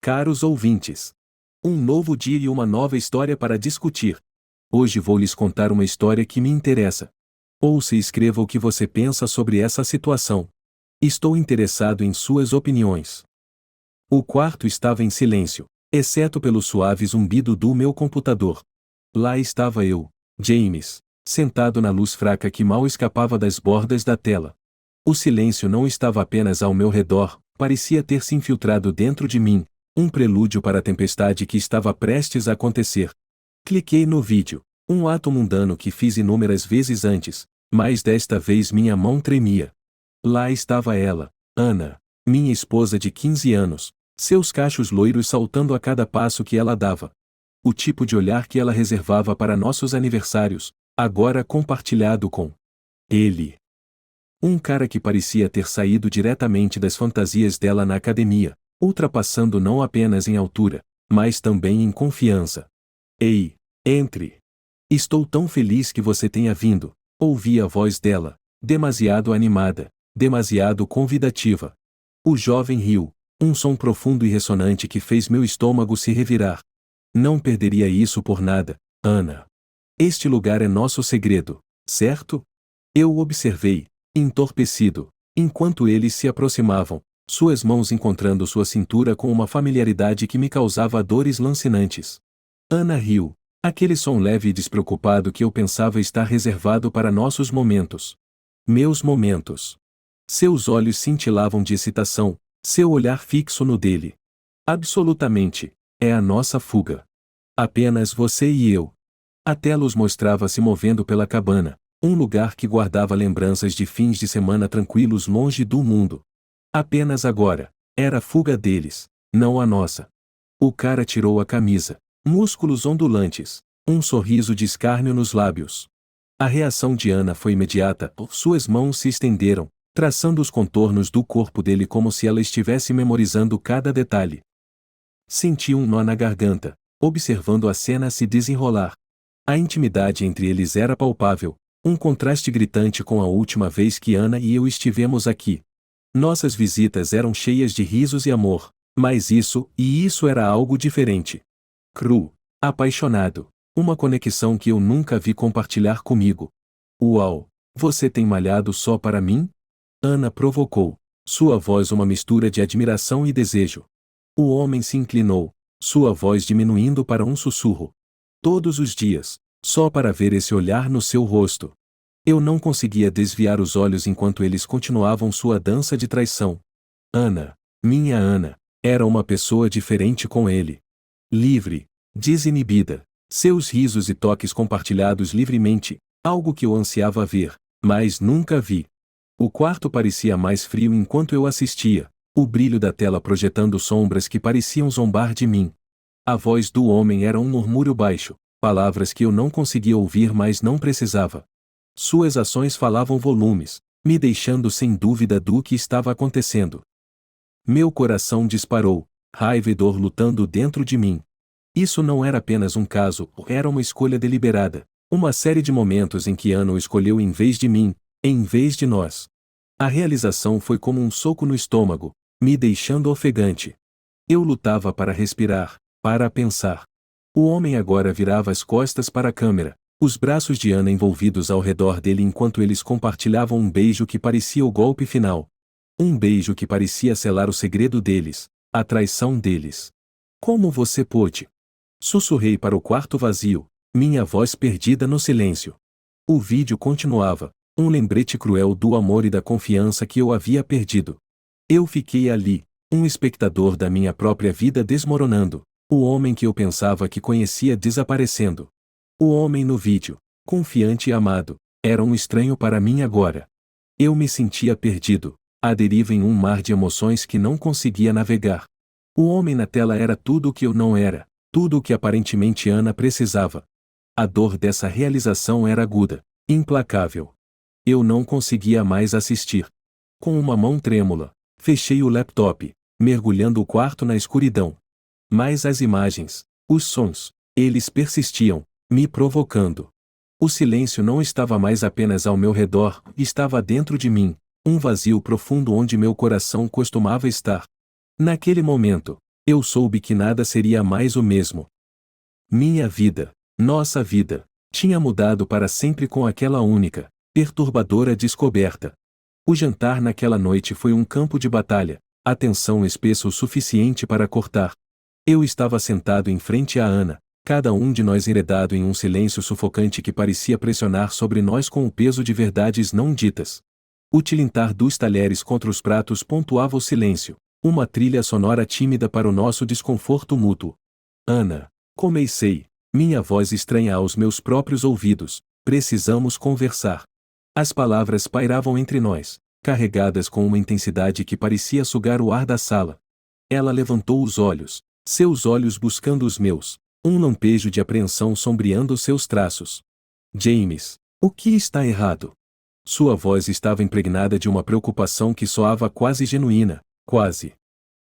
Caros ouvintes, um novo dia e uma nova história para discutir. Hoje vou lhes contar uma história que me interessa. Ouça e escreva o que você pensa sobre essa situação. Estou interessado em suas opiniões. O quarto estava em silêncio, exceto pelo suave zumbido do meu computador. Lá estava eu, James, sentado na luz fraca que mal escapava das bordas da tela. O silêncio não estava apenas ao meu redor, parecia ter se infiltrado dentro de mim, um prelúdio para a tempestade que estava prestes a acontecer. Cliquei no vídeo, um ato mundano que fiz inúmeras vezes antes, mas desta vez minha mão tremia. Lá estava ela, Ana, minha esposa de 15 anos, seus cachos loiros saltando a cada passo que ela dava. O tipo de olhar que ela reservava para nossos aniversários, agora compartilhado com ele. Um cara que parecia ter saído diretamente das fantasias dela na academia, ultrapassando não apenas em altura, mas também em confiança. Ei, entre! Estou tão feliz que você tenha vindo, ouvi a voz dela, demasiado animada, demasiado convidativa. O jovem riu, um som profundo e ressonante que fez meu estômago se revirar. Não perderia isso por nada, Ana. Este lugar é nosso segredo, certo? Eu o observei, entorpecido, enquanto eles se aproximavam, suas mãos encontrando sua cintura com uma familiaridade que me causava dores lancinantes. Ana riu, aquele som leve e despreocupado que eu pensava estar reservado para nossos momentos. Meus momentos. Seus olhos cintilavam de excitação, seu olhar fixo no dele. Absolutamente, é a nossa fuga. Apenas você e eu. A tela-luz mostrava se movendo pela cabana, um lugar que guardava lembranças de fins de semana tranquilos longe do mundo. Apenas agora, era a fuga deles, não a nossa. O cara tirou a camisa, músculos ondulantes, um sorriso de escárnio nos lábios. A reação de Ana foi imediata, suas mãos se estenderam, traçando os contornos do corpo dele como se ela estivesse memorizando cada detalhe. Senti um nó na garganta, observando a cena se desenrolar. A intimidade entre eles era palpável, um contraste gritante com a última vez que Ana e eu estivemos aqui. Nossas visitas eram cheias de risos e amor, mas isso era algo diferente. Cru, apaixonado, uma conexão que eu nunca vi compartilhar comigo. Uau, você tem malhado só para mim? Ana provocou, sua voz uma mistura de admiração e desejo. O homem se inclinou, sua voz diminuindo para um sussurro. Todos os dias, só para ver esse olhar no seu rosto. Eu não conseguia desviar os olhos enquanto eles continuavam sua dança de traição. Ana, minha Ana, era uma pessoa diferente com ele. Livre, desinibida, seus risos e toques compartilhados livremente, algo que eu ansiava ver, mas nunca vi. O quarto parecia mais frio enquanto eu assistia, o brilho da tela projetando sombras que pareciam zombar de mim. A voz do homem era um murmúrio baixo, palavras que eu não conseguia ouvir mas não precisava. Suas ações falavam volumes, me deixando sem dúvida do que estava acontecendo. Meu coração disparou, raiva e dor lutando dentro de mim. Isso não era apenas um caso, era uma escolha deliberada, uma série de momentos em que Ana o escolheu em vez de mim, em vez de nós. A realização foi como um soco no estômago, me deixando ofegante. Eu lutava para respirar, para pensar. O homem agora virava as costas para a câmera, os braços de Ana envolvidos ao redor dele enquanto eles compartilhavam um beijo que parecia o golpe final. Um beijo que parecia selar o segredo deles, a traição deles. Como você pôde? Sussurrei para o quarto vazio, minha voz perdida no silêncio. O vídeo continuava, um lembrete cruel do amor e da confiança que eu havia perdido. Eu fiquei ali, um espectador da minha própria vida desmoronando, o homem que eu pensava que conhecia desaparecendo. O homem no vídeo, confiante e amado, era um estranho para mim agora. Eu me sentia perdido, à deriva em um mar de emoções que não conseguia navegar. O homem na tela era tudo o que eu não era, tudo o que aparentemente Ana precisava. A dor dessa realização era aguda, implacável. Eu não conseguia mais assistir. Com uma mão trêmula, fechei o laptop, mergulhando o quarto na escuridão. Mas as imagens, os sons, eles persistiam, me provocando. O silêncio não estava mais apenas ao meu redor, estava dentro de mim, um vazio profundo onde meu coração costumava estar. Naquele momento, Eu soube que nada seria mais o mesmo. Minha vida, nossa vida, tinha mudado para sempre com aquela única, perturbadora descoberta. O jantar naquela noite foi um campo de batalha, a tensão espessa o suficiente para cortar. Eu estava sentado em frente a Ana, cada um de nós enredado em um silêncio sufocante que parecia pressionar sobre nós com o peso de verdades não ditas. O tilintar dos talheres contra os pratos pontuava o silêncio, uma trilha sonora tímida para o nosso desconforto mútuo. Ana, comecei, minha voz estranha aos meus próprios ouvidos, precisamos conversar. As palavras pairavam entre nós, carregadas com uma intensidade que parecia sugar o ar da sala. Ela levantou os olhos, seus olhos buscando os meus, um lampejo de apreensão sombreando seus traços. James, o que está errado? Sua voz estava impregnada de uma preocupação que soava quase genuína, quase.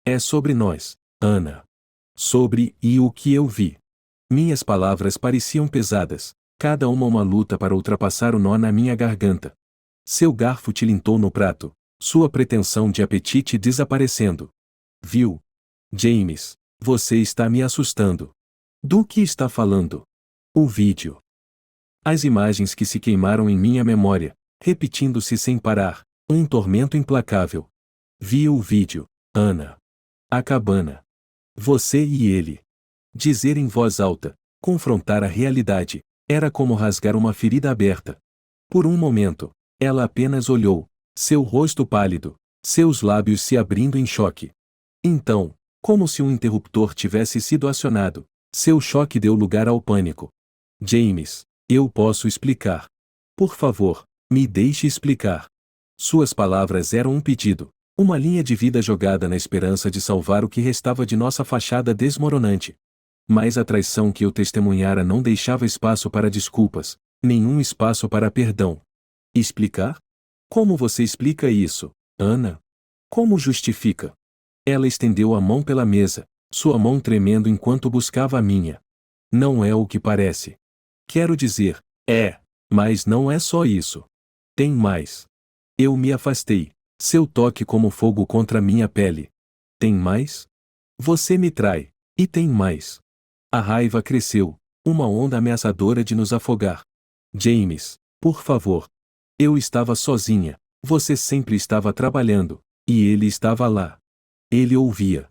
É sobre nós, Ana. Sobre e o que eu vi. Minhas palavras pareciam pesadas, cada uma luta para ultrapassar o nó na minha garganta. Seu garfo tilintou no prato, sua pretensão de apetite desaparecendo. Viu? James, você está me assustando. Do que está falando? O vídeo. As imagens que se queimaram em minha memória, repetindo-se sem parar, um tormento implacável. Vi o vídeo, Ana. A cabana. Você e ele. Dizer em voz alta, confrontar a realidade, era como rasgar uma ferida aberta. Por um momento, ela apenas olhou, seu rosto pálido, seus lábios se abrindo em choque. Então, como se um interruptor tivesse sido acionado, seu choque deu lugar ao pânico. James, eu posso explicar. Por favor, me deixe explicar. Suas palavras eram um pedido, uma linha de vida jogada na esperança de salvar o que restava de nossa fachada desmoronante. Mas a traição que eu testemunhara não deixava espaço para desculpas, nenhum espaço para perdão. Explicar? Como você explica isso, Ana? Como justifica? Ela estendeu a mão pela mesa, sua mão tremendo enquanto buscava a minha. Não é o que parece. Quero dizer, mas não é só isso. Tem mais. Eu me afastei, seu toque como fogo contra minha pele. Tem mais? Você me trai, e tem mais. A raiva cresceu, uma onda ameaçadora de nos afogar. James, por favor. Eu estava sozinha, você sempre estava trabalhando, e ele estava lá. Ele ouvia.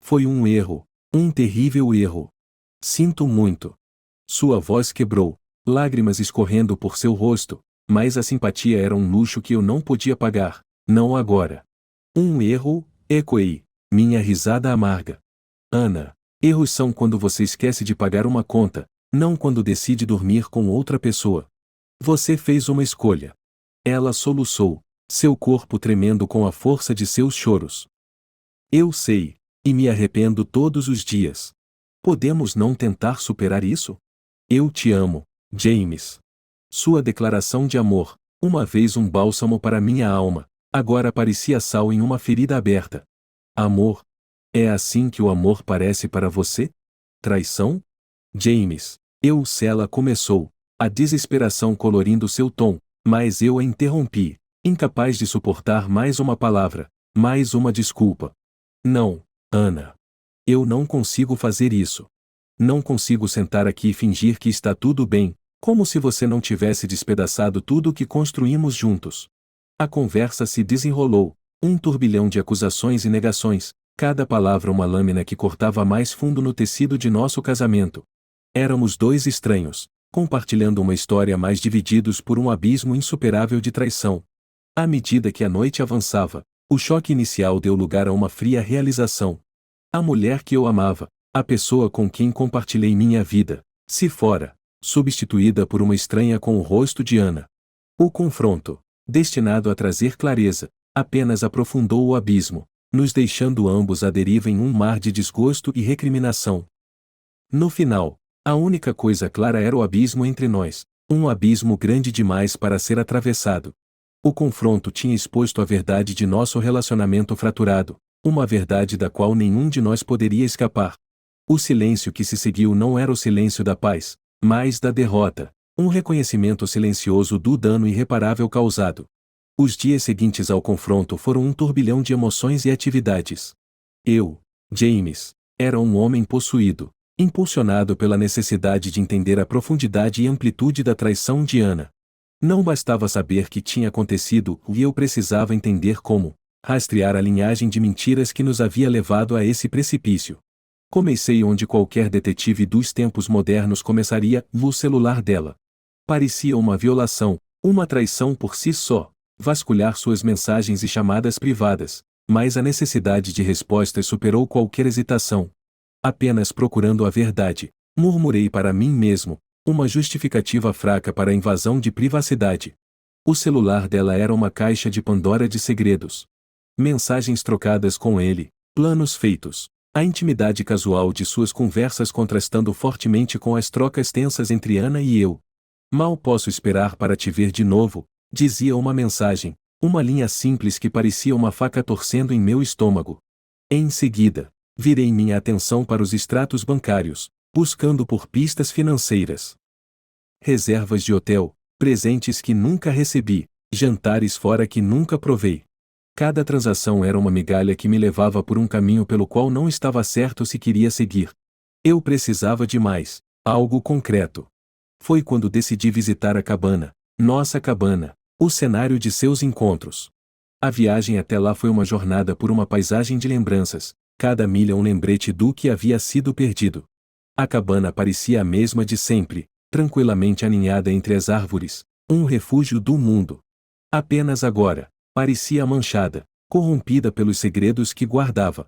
Foi um erro, um terrível erro. Sinto muito. Sua voz quebrou, lágrimas escorrendo por seu rosto, mas a simpatia era um luxo que eu não podia pagar, não agora. Um erro, ecoei, minha risada amarga. Ana, erros são quando você esquece de pagar uma conta, não quando decide dormir com outra pessoa. Você fez uma escolha. Ela soluçou, seu corpo tremendo com a força de seus choros. Eu sei, e me arrependo todos os dias. Podemos não tentar superar isso? Eu te amo, James. Sua declaração de amor, uma vez um bálsamo para minha alma, agora parecia sal em uma ferida aberta. Amor? É assim que o amor parece para você? Traição? James, ela começou, a desesperação colorindo seu tom, mas eu a interrompi, incapaz de suportar mais uma palavra, mais uma desculpa. Não, Ana. Eu não consigo fazer isso. Não consigo sentar aqui e fingir que está tudo bem, como se você não tivesse despedaçado tudo o que construímos juntos. A conversa se desenrolou, um turbilhão de acusações e negações, cada palavra uma lâmina que cortava mais fundo no tecido de nosso casamento. Éramos dois estranhos, compartilhando uma história mas divididos por um abismo insuperável de traição. À medida que a noite avançava, o choque inicial deu lugar a uma fria realização. A mulher que eu amava, a pessoa com quem compartilhei minha vida, se fora, substituída por uma estranha com o rosto de Ana. O confronto, destinado a trazer clareza, apenas aprofundou o abismo, nos deixando ambos à deriva em um mar de desgosto e recriminação. No final, a única coisa clara era o abismo entre nós, um abismo grande demais para ser atravessado. O confronto tinha exposto a verdade de nosso relacionamento fraturado, uma verdade da qual nenhum de nós poderia escapar. O silêncio que se seguiu não era o silêncio da paz, mas da derrota, um reconhecimento silencioso do dano irreparável causado. Os dias seguintes ao confronto foram um turbilhão de emoções e atividades. Eu, James, Era um homem possuído, impulsionado pela necessidade de entender a profundidade e amplitude da traição de Ana. Não bastava saber que tinha acontecido e eu precisava entender como rastrear a linhagem de mentiras que nos havia levado a esse precipício. Comecei onde qualquer detetive dos tempos modernos começaria, no celular dela. Parecia uma violação, uma traição por si só, vasculhar suas mensagens e chamadas privadas, mas a necessidade de respostas superou qualquer hesitação. Apenas procurando a verdade, murmurei para mim mesmo, uma justificativa fraca para a invasão de privacidade. O celular dela era uma caixa de Pandora de segredos. Mensagens trocadas com ele, planos feitos, a intimidade casual de suas conversas contrastando fortemente com as trocas tensas entre Ana e eu. Mal posso esperar para te ver de novo, dizia uma mensagem, uma linha simples que parecia uma faca torcendo em meu estômago. Em seguida, virei minha atenção para os extratos bancários, buscando por pistas financeiras. Reservas de hotel, presentes que nunca recebi, jantares fora que nunca provei. Cada transação era uma migalha que me levava por um caminho pelo qual não estava certo se queria seguir. Eu precisava de mais, algo concreto. Foi quando decidi visitar a cabana, nossa cabana, o cenário de seus encontros. A viagem até lá foi uma jornada por uma paisagem de lembranças, cada milha um lembrete do que havia sido perdido. A cabana parecia a mesma de sempre, tranquilamente aninhada entre as árvores, um refúgio do mundo. Apenas agora, parecia manchada, corrompida pelos segredos que guardava.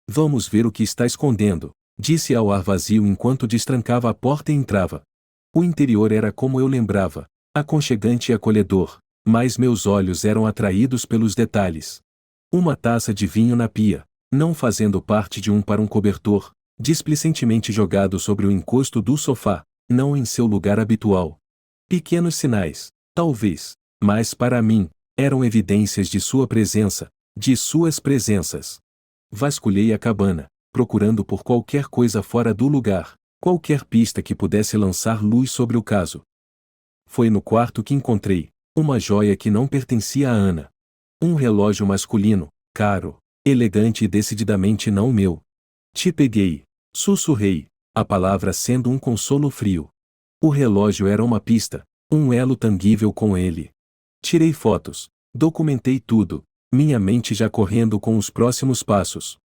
Vamos ver o que está escondendo, disse ao ar vazio enquanto destrancava a porta e entrava. O interior era como eu lembrava, aconchegante e acolhedor, mas meus olhos eram atraídos pelos detalhes. Uma taça de vinho na pia, não fazendo parte de para um cobertor, displicentemente jogado sobre o encosto do sofá, não em seu lugar habitual. Pequenos sinais, talvez, mas para mim, eram evidências de sua presença, de suas presenças. Vasculhei a cabana, procurando por qualquer coisa fora do lugar, qualquer pista que pudesse lançar luz sobre o caso. Foi no quarto que encontrei uma joia que não pertencia a Ana. Um relógio masculino, caro, elegante e decididamente não meu. Te peguei, sussurrei, a palavra sendo um consolo frio. O relógio era uma pista, um elo tangível com ele. Tirei fotos, documentei tudo, minha mente já correndo com os próximos passos.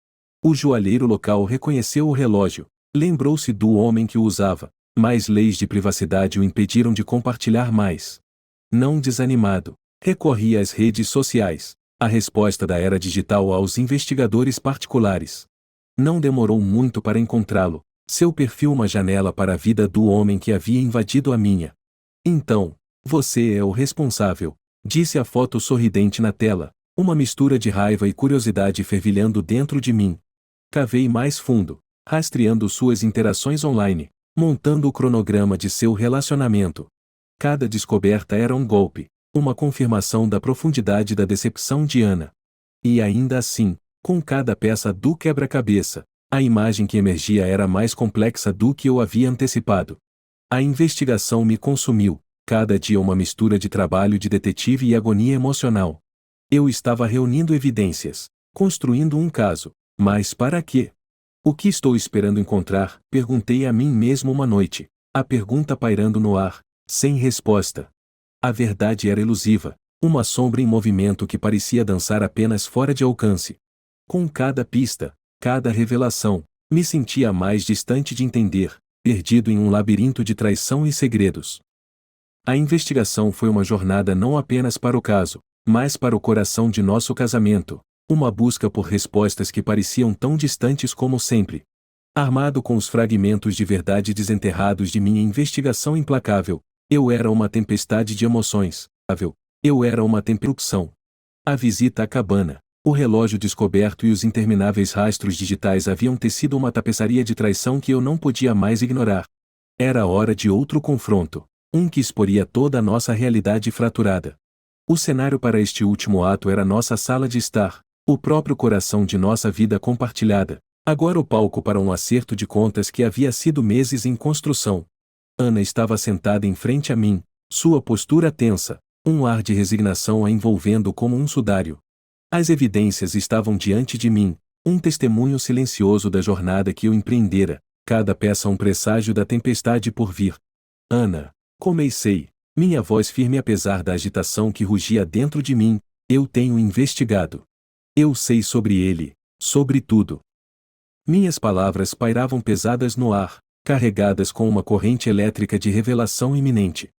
O joalheiro local reconheceu o relógio, lembrou-se do homem que o usava, mas leis de privacidade o impediram de compartilhar mais. Não desanimado, recorri às redes sociais, a resposta da era digital aos investigadores particulares. Não demorou muito para encontrá-lo, seu perfil uma janela para a vida do homem que havia invadido a minha. Então, você é o responsável, disse a foto sorridente na tela, uma mistura de raiva e curiosidade fervilhando dentro de mim. Cavei mais fundo, rastreando suas interações online, montando o cronograma de seu relacionamento. Cada descoberta era um golpe, uma confirmação da profundidade da decepção de Ana. E ainda assim, com cada peça do quebra-cabeça, a imagem que emergia era mais complexa do que eu havia antecipado. A investigação me consumiu, cada dia uma mistura de trabalho de detetive e agonia emocional. Eu estava reunindo evidências, construindo um caso, mas para quê? O que estou esperando encontrar? Perguntei a mim mesmo uma noite, a pergunta pairando no ar, sem resposta. A verdade era elusiva, uma sombra em movimento que parecia dançar apenas fora de alcance. Com cada pista, cada revelação, me sentia mais distante de entender, perdido em um labirinto de traição e segredos. A investigação foi uma jornada não apenas para o caso, mas para o coração de nosso casamento, uma busca por respostas que pareciam tão distantes como sempre. Armado com os fragmentos de verdade desenterrados de minha investigação implacável, eu era uma tempestade de emoções, eu era uma tempestade. A visita à cabana, o relógio descoberto e os intermináveis rastros digitais haviam tecido uma tapeçaria de traição que eu não podia mais ignorar. Era hora de outro confronto, um que exporia toda a nossa realidade fraturada. O cenário para este último ato era nossa sala de estar, o próprio coração de nossa vida compartilhada, agora o palco para um acerto de contas que havia sido meses em construção. Ana estava sentada em frente a mim, sua postura tensa, um ar de resignação a envolvendo como um sudário. As evidências estavam diante de mim, Um testemunho silencioso da jornada que eu empreendera, cada peça um presságio da tempestade por vir. Ana, comecei, minha voz firme apesar da agitação que rugia dentro de mim, eu tenho investigado. Eu sei sobre ele, sobre tudo. Minhas palavras pairavam pesadas no ar, carregadas com uma corrente elétrica de revelação iminente.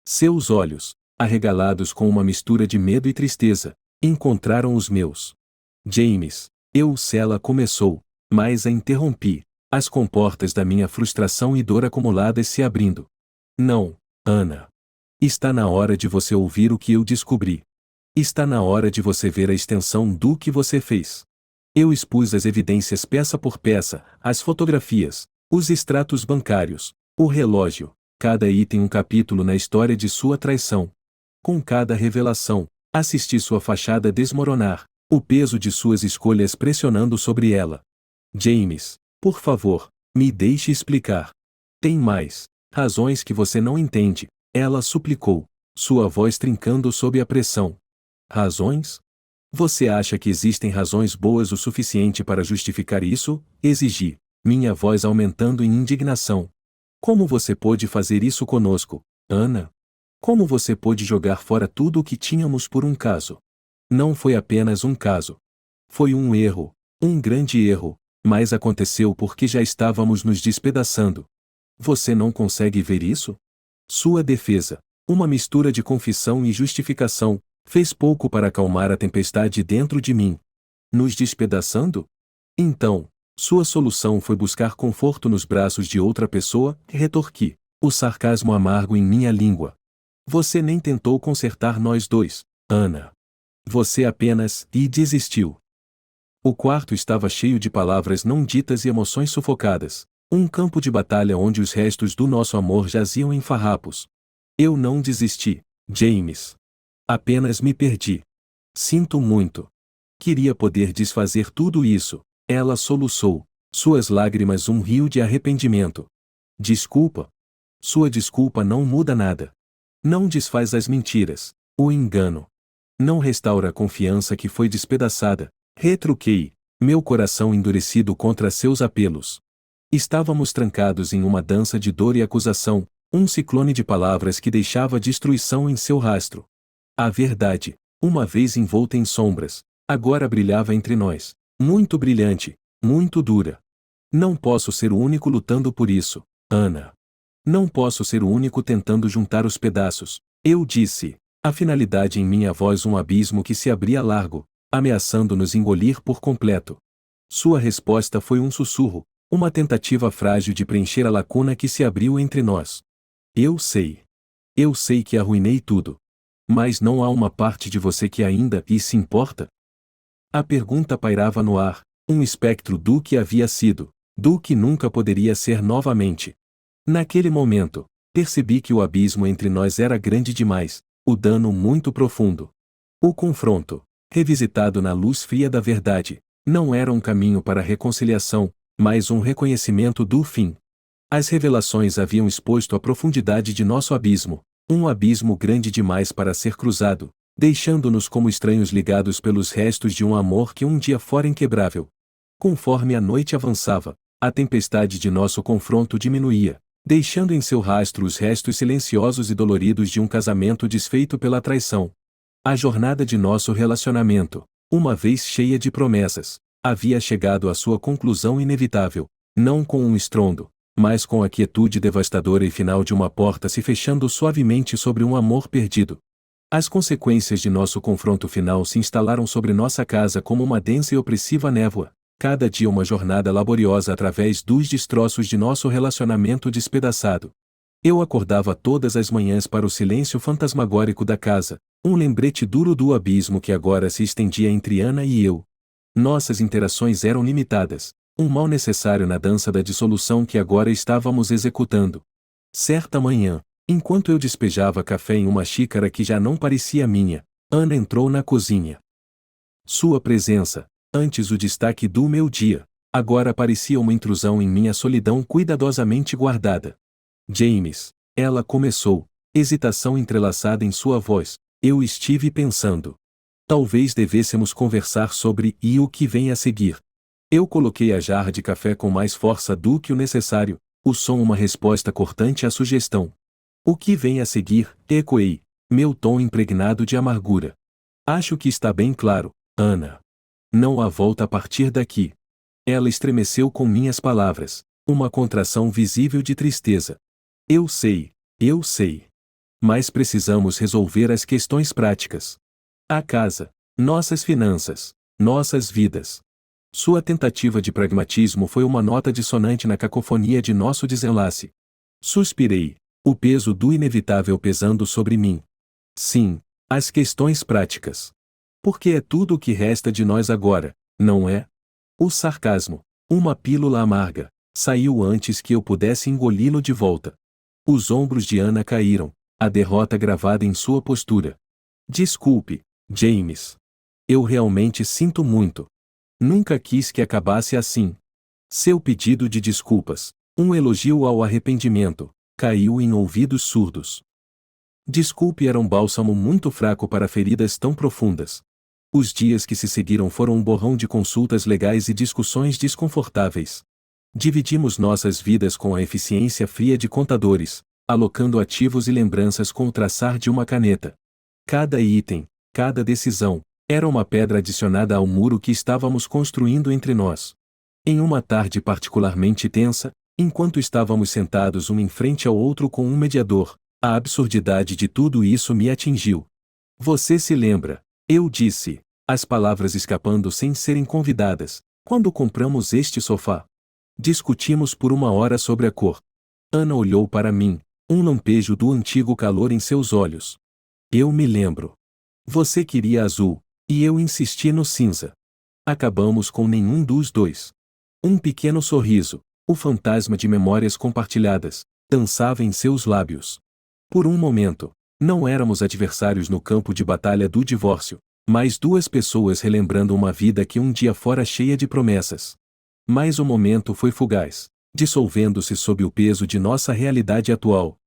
Seus olhos, arregalados com uma mistura de medo e tristeza, encontraram os meus. James, ela começou, mas a interrompi, as comportas da minha frustração e dor acumuladas se abrindo. Não, Ana. Está na hora de você ouvir o que eu descobri. Está na hora de você ver a extensão do que você fez. Eu expus as evidências peça por peça, as fotografias, os extratos bancários, o relógio, cada item um capítulo na história de sua traição. Com cada revelação, assisti sua fachada desmoronar, o peso de suas escolhas pressionando sobre ela. James, por favor, me deixe explicar. Tem mais razões que você não entende, ela suplicou, sua voz trincando sob a pressão. Razões? Você acha que existem razões boas o suficiente para justificar isso? Exigi, minha voz aumentando em indignação. Como você pôde fazer isso conosco, Ana? Como você pôde jogar fora tudo o que tínhamos por um caso? Não foi apenas um caso. Foi um erro, um grande erro, mas aconteceu porque já estávamos nos despedaçando. Você não consegue ver isso? Sua defesa, uma mistura de confissão e justificação, fez pouco para acalmar a tempestade dentro de mim. Nos despedaçando? Então, sua solução foi buscar conforto nos braços de outra pessoa? Retorqui, o sarcasmo amargo em minha língua. Você nem tentou consertar nós dois, Ana. Você apenas desistiu. O quarto estava cheio de palavras não ditas e emoções sufocadas. Um campo de batalha onde os restos do nosso amor jaziam em farrapos. Eu não desisti, James. Apenas me perdi. Sinto muito. Queria poder desfazer tudo isso, ela soluçou, suas lágrimas um rio de arrependimento. Desculpa. Sua desculpa não muda nada. Não desfaz as mentiras, o engano. Não restaura a confiança que foi despedaçada, retruquei, meu coração endurecido contra seus apelos. Estávamos trancados em uma dança de dor e acusação, um ciclone de palavras que deixava destruição em seu rastro. A verdade, uma vez envolta em sombras, agora brilhava entre nós, muito brilhante, muito dura. Não posso ser o único lutando por isso, Ana. Não posso ser o único tentando juntar os pedaços, eu disse, a finalidade em minha voz um abismo que se abria largo, ameaçando nos engolir por completo. Sua resposta foi um sussurro, uma tentativa frágil de preencher a lacuna que se abriu entre nós. Eu sei. Eu sei que arruinei tudo. Mas não há uma parte de você que ainda se importa? A pergunta pairava no ar, um espectro do que havia sido, do que nunca poderia ser novamente. Naquele momento, percebi que o abismo entre nós era grande demais, o dano muito profundo. O confronto, revisitado na luz fria da verdade, não era um caminho para a reconciliação, mas um reconhecimento do fim. As revelações haviam exposto a profundidade de nosso abismo, um abismo grande demais para ser cruzado, deixando-nos como estranhos ligados pelos restos de um amor que um dia fora inquebrável. Conforme a noite avançava, a tempestade de nosso confronto diminuía, deixando em seu rastro os restos silenciosos e doloridos de um casamento desfeito pela traição. A jornada de nosso relacionamento, uma vez cheia de promessas, havia chegado à sua conclusão inevitável, não com um estrondo, mas com a quietude devastadora e final de uma porta se fechando suavemente sobre um amor perdido. As consequências de nosso confronto final se instalaram sobre nossa casa como uma densa e opressiva névoa, cada dia uma jornada laboriosa através dos destroços de nosso relacionamento despedaçado. Eu acordava todas as manhãs para o silêncio fantasmagórico da casa, um lembrete duro do abismo que agora se estendia entre Ana e eu. Nossas interações eram limitadas, um mal necessário na dança da dissolução que agora estávamos executando. Certa manhã, enquanto eu despejava café em uma xícara que já não parecia minha, Ana entrou na cozinha. Sua presença, antes o destaque do meu dia, agora parecia uma intrusão em minha solidão cuidadosamente guardada. James, ela começou, hesitação entrelaçada em sua voz, eu estive pensando. Talvez devêssemos conversar sobre o que vem a seguir. Eu coloquei a jarra de café com mais força do que o necessário, o som uma resposta cortante à sugestão. O que vem a seguir? Ecoei, meu tom impregnado de amargura. Acho que está bem claro, Ana. Não há volta a partir daqui. Ela estremeceu com minhas palavras, uma contração visível de tristeza. Eu sei. Mas precisamos resolver as questões práticas. A casa, nossas finanças, nossas vidas. Sua tentativa de pragmatismo foi uma nota dissonante na cacofonia de nosso desenlace. Suspirei, o peso do inevitável pesando sobre mim. Sim, as questões práticas. Porque é tudo o que resta de nós agora, não é? O sarcasmo, uma pílula amarga, saiu antes que eu pudesse engoli-lo de volta. Os ombros de Ana caíram, a derrota gravada em sua postura. Desculpe, James. Eu realmente sinto muito. Nunca quis que acabasse assim. Seu pedido de desculpas, um elogio ao arrependimento, caiu em ouvidos surdos. Desculpe era um bálsamo muito fraco para feridas tão profundas. Os dias que se seguiram foram um borrão de consultas legais e discussões desconfortáveis. Dividimos nossas vidas com a eficiência fria de contadores, alocando ativos e lembranças com o traçar de uma caneta. Cada item, cada decisão, era uma pedra adicionada ao muro que estávamos construindo entre nós. Em uma tarde particularmente tensa, enquanto estávamos sentados um em frente ao outro com um mediador, a absurdidade de tudo isso me atingiu. Você se lembra, eu disse, as palavras escapando sem serem convidadas, quando compramos este sofá. Discutimos por 1 hora sobre a cor. Ana olhou para mim, um lampejo do antigo calor em seus olhos. Eu me lembro. Você queria azul, e eu insisti no cinza. Acabamos com nenhum dos dois. Um pequeno sorriso, o fantasma de memórias compartilhadas, dançava em seus lábios. Por um momento, não éramos adversários no campo de batalha do divórcio, mas duas pessoas relembrando uma vida que um dia fora cheia de promessas. Mas o momento foi fugaz, dissolvendo-se sob o peso de nossa realidade atual.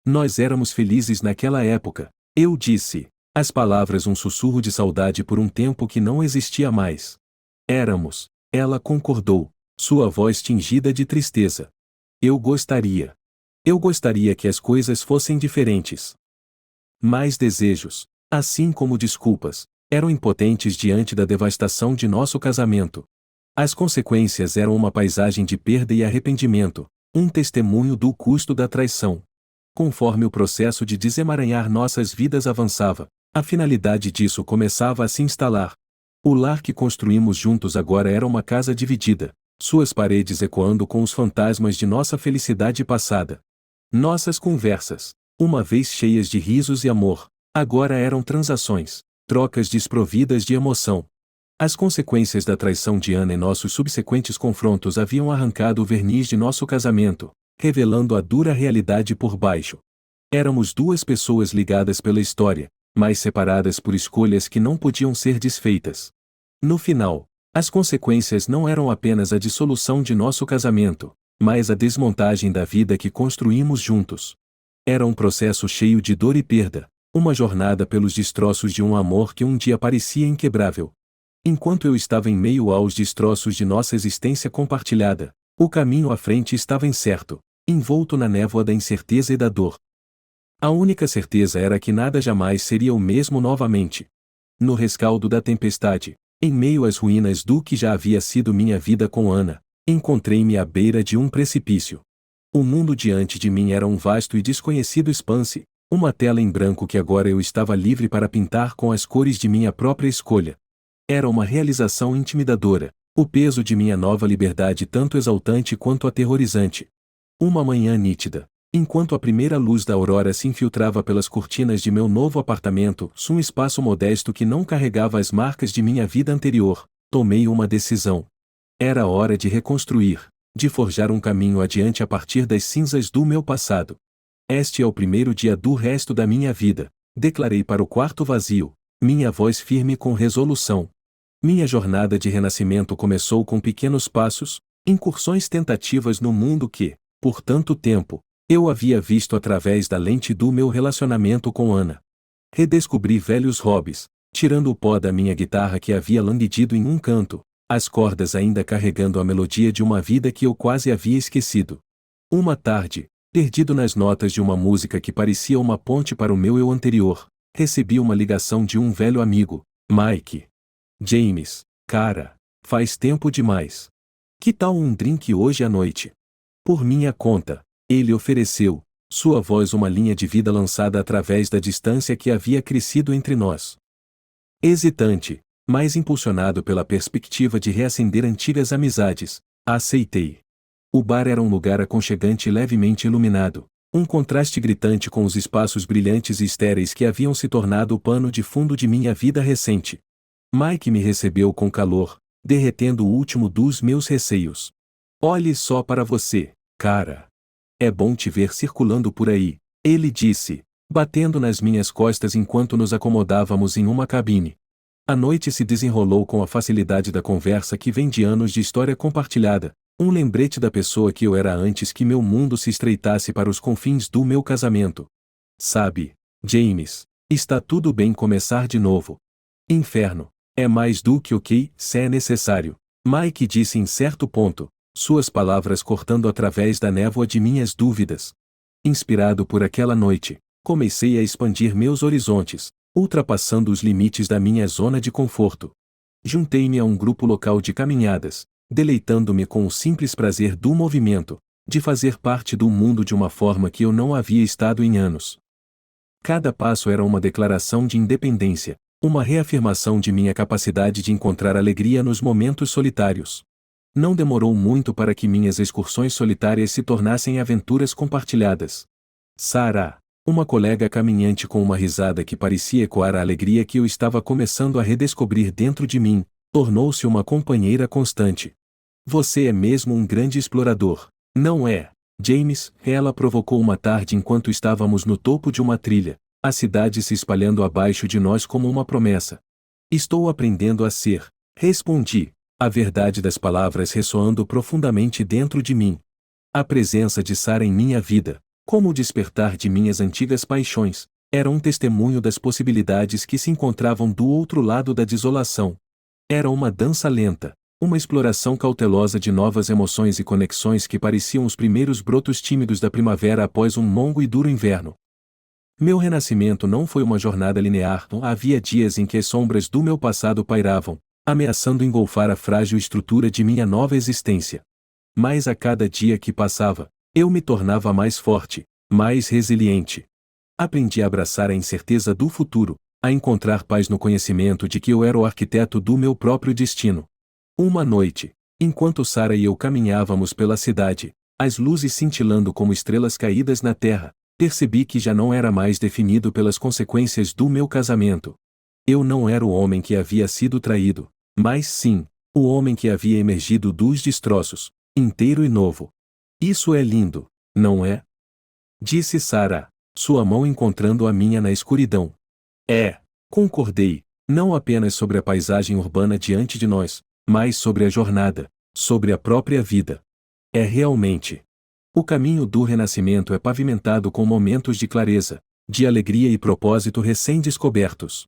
Nós éramos felizes naquela época, eu disse, as palavras um sussurro de saudade por um tempo que não existia mais. Éramos, ela concordou, sua voz tingida de tristeza. Eu gostaria que as coisas fossem diferentes. Mais desejos, assim como desculpas, eram impotentes diante da devastação de nosso casamento. As consequências eram uma paisagem de perda e arrependimento, um testemunho do custo da traição. Conforme o processo de desemaranhar nossas vidas avançava, a finalidade disso começava a se instalar. O lar que construímos juntos agora era uma casa dividida, suas paredes ecoando com os fantasmas de nossa felicidade passada. Nossas conversas, uma vez cheias de risos e amor, agora eram transações, trocas desprovidas de emoção. As consequências da traição de Ana e nossos subsequentes confrontos haviam arrancado o verniz de nosso casamento, revelando a dura realidade por baixo. Éramos duas pessoas ligadas pela história, mas separadas por escolhas que não podiam ser desfeitas. No final, as consequências não eram apenas a dissolução de nosso casamento, mas a desmontagem da vida que construímos juntos. Era um processo cheio de dor e perda, uma jornada pelos destroços de um amor que um dia parecia inquebrável. Enquanto eu estava em meio aos destroços de nossa existência compartilhada, o caminho à frente estava incerto, envolto na névoa da incerteza e da dor. A única certeza era que nada jamais seria o mesmo novamente. No rescaldo da tempestade, em meio às ruínas do que já havia sido minha vida com Ana, encontrei-me à beira de um precipício. O mundo diante de mim era um vasto e desconhecido expanse, uma tela em branco que agora eu estava livre para pintar com as cores de minha própria escolha. Era uma realização intimidadora, o peso de minha nova liberdade tanto exaltante quanto aterrorizante. Uma manhã nítida, enquanto a primeira luz da aurora se infiltrava pelas cortinas de meu novo apartamento, um espaço modesto que não carregava as marcas de minha vida anterior, tomei uma decisão. Era hora de reconstruir, de forjar um caminho adiante a partir das cinzas do meu passado. Este é o primeiro dia do resto da minha vida, declarei para o quarto vazio, minha voz firme com resolução. Minha jornada de renascimento começou com pequenos passos, incursões tentativas no mundo que, por tanto tempo, eu havia visto através da lente do meu relacionamento com Ana. Redescobri velhos hobbies, tirando o pó da minha guitarra que havia languidido em um canto, as cordas ainda carregando a melodia de uma vida que eu quase havia esquecido. Uma tarde, perdido nas notas de uma música que parecia uma ponte para o meu eu anterior, recebi uma ligação de um velho amigo, Mike. James, cara, faz tempo demais. Que tal um drink hoje à noite? Por minha conta, ele ofereceu, sua voz uma linha de vida lançada através da distância que havia crescido entre nós. Hesitante, mas impulsionado pela perspectiva de reacender antigas amizades, aceitei. O bar era um lugar aconchegante e levemente iluminado, um contraste gritante com os espaços brilhantes e estéreis que haviam se tornado o pano de fundo de minha vida recente. Mike me recebeu com calor, derretendo o último dos meus receios. Olhe só para você, cara. É bom te ver circulando por aí, ele disse, batendo nas minhas costas enquanto nos acomodávamos em uma cabine. A noite se desenrolou com a facilidade da conversa que vem de anos de história compartilhada, um lembrete da pessoa que eu era antes que meu mundo se estreitasse para os confins do meu casamento. Sabe, James, está tudo bem começar de novo. Inferno, é mais do que ok, se é necessário, Mike disse em certo ponto, suas palavras cortando através da névoa de minhas dúvidas. Inspirado por aquela noite, comecei a expandir meus horizontes, ultrapassando os limites da minha zona de conforto. Juntei-me a um grupo local de caminhadas, deleitando-me com o simples prazer do movimento, de fazer parte do mundo de uma forma que eu não havia estado em anos. Cada passo era uma declaração de independência, uma reafirmação de minha capacidade de encontrar alegria nos momentos solitários. Não demorou muito para que minhas excursões solitárias se tornassem aventuras compartilhadas. Sarah, uma colega caminhante com uma risada que parecia ecoar a alegria que eu estava começando a redescobrir dentro de mim, tornou-se uma companheira constante. Você é mesmo um grande explorador, não é, James? Ela provocou uma tarde enquanto estávamos no topo de uma trilha, a cidade se espalhando abaixo de nós como uma promessa. Estou aprendendo a ser, respondi, a verdade das palavras ressoando profundamente dentro de mim. A presença de Sarah em minha vida, como o despertar de minhas antigas paixões, era um testemunho das possibilidades que se encontravam do outro lado da desolação. Era uma dança lenta, uma exploração cautelosa de novas emoções e conexões que pareciam os primeiros brotos tímidos da primavera após um longo e duro inverno. Meu renascimento não foi uma jornada linear, havia dias em que as sombras do meu passado pairavam, ameaçando engolfar a frágil estrutura de minha nova existência. Mas a cada dia que passava, eu me tornava mais forte, mais resiliente. Aprendi a abraçar a incerteza do futuro, a encontrar paz no conhecimento de que eu era o arquiteto do meu próprio destino. Uma noite, enquanto Sarah e eu caminhávamos pela cidade, as luzes cintilando como estrelas caídas na terra, percebi que já não era mais definido pelas consequências do meu casamento. Eu não era o homem que havia sido traído, mas sim, o homem que havia emergido dos destroços, inteiro e novo. Isso é lindo, não é? Disse Sarah, sua mão encontrando a minha na escuridão. É, concordei, não apenas sobre a paisagem urbana diante de nós, mas sobre a jornada, sobre a própria vida. É realmente. O caminho do renascimento é pavimentado com momentos de clareza, de alegria e propósito recém-descobertos.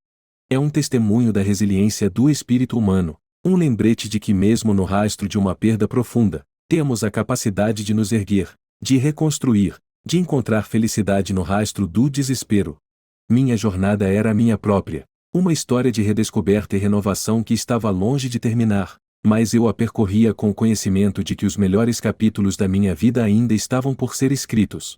É um testemunho da resiliência do espírito humano, um lembrete de que mesmo no rastro de uma perda profunda, temos a capacidade de nos erguer, de reconstruir, de encontrar felicidade no rastro do desespero. Minha jornada era a minha própria, uma história de redescoberta e renovação que estava longe de terminar, mas eu a percorria com o conhecimento de que os melhores capítulos da minha vida ainda estavam por ser escritos.